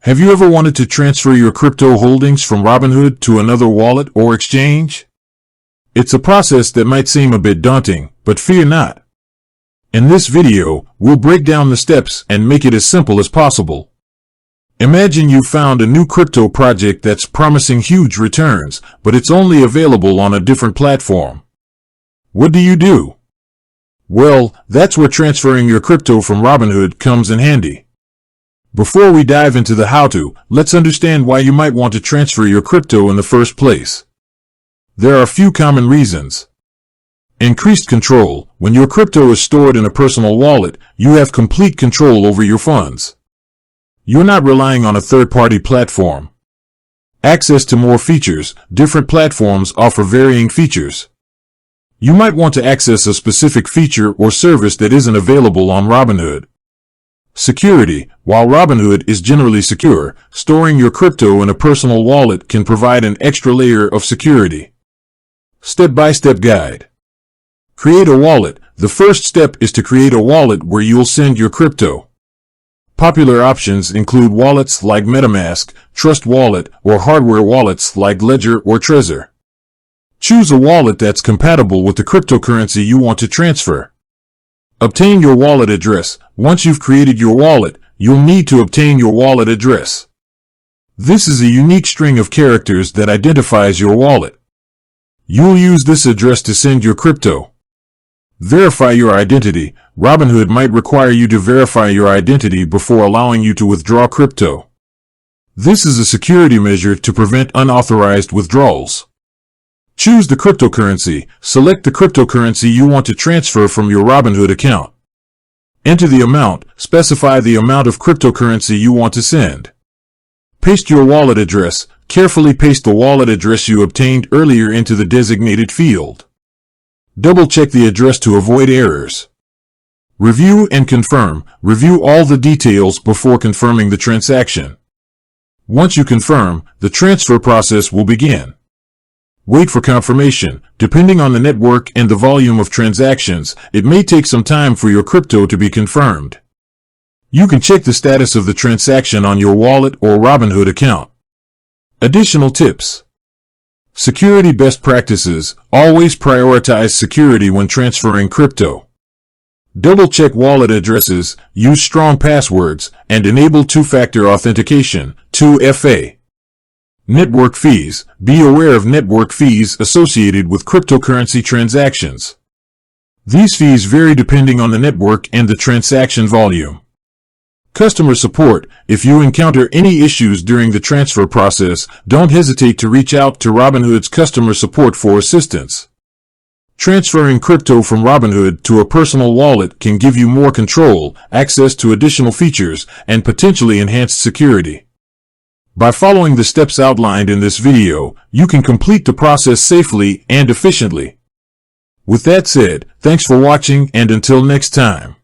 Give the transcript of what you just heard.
Have you ever wanted to transfer your crypto holdings from Robinhood to another wallet or exchange? It's a process that might seem a bit daunting, but fear not. In this video, we'll break down the steps and make it as simple as possible. Imagine you found a new crypto project that's promising huge returns, but it's only available on a different platform. What do you do? Well, that's where transferring your crypto from Robinhood comes in handy. Before we dive into the how-to, let's understand why you might want to transfer your crypto in the first place. There are a few common reasons. Increased control. When your crypto is stored in a personal wallet, you have complete control over your funds. You're not relying on a third-party platform. Access to more features. Different platforms offer varying features. You might want to access a specific feature or service that isn't available on Robinhood. Security. While Robinhood is generally secure, storing your crypto in a personal wallet can provide an extra layer of security. Step-by-step guide. Create a wallet. The first step is to create a wallet where you'll send your crypto. Popular options include wallets like MetaMask, Trust Wallet, or hardware wallets like Ledger or Trezor. Choose a wallet that's compatible with the cryptocurrency you want to transfer. Obtain your wallet address. Once you've created your wallet, you'll need to obtain your wallet address. This is a unique string of characters that identifies your wallet. You'll use this address to send your crypto. Verify your identity. Robinhood might require you to verify your identity before allowing you to withdraw crypto. This is a security measure to prevent unauthorized withdrawals. Choose the cryptocurrency. Select the cryptocurrency you want to transfer from your Robinhood account. Enter the amount. Specify the amount of cryptocurrency you want to send. Paste your wallet address. Carefully paste the wallet address you obtained earlier into the designated field. Double-check the address to avoid errors. Review and confirm. Review all the details before confirming the transaction. Once you confirm, the transfer process will begin. Wait for confirmation. Depending on the network and the volume of transactions, it may take some time for your crypto to be confirmed. You can check the status of the transaction on your wallet or Robinhood account. Additional tips. Security best practices. Always prioritize security when transferring crypto. Double-check wallet addresses, use strong passwords, and enable two-factor authentication, 2FA. Network fees. Be aware of network fees associated with cryptocurrency transactions. These fees vary depending on the network and the transaction volume. Customer support. If you encounter any issues during the transfer process, don't hesitate to reach out to Robinhood's customer support for assistance. Transferring crypto from Robinhood to a personal wallet can give you more control, access to additional features, and potentially enhanced security. By following the steps outlined in this video, you can complete the process safely and efficiently. With that said, thanks for watching, and until next time.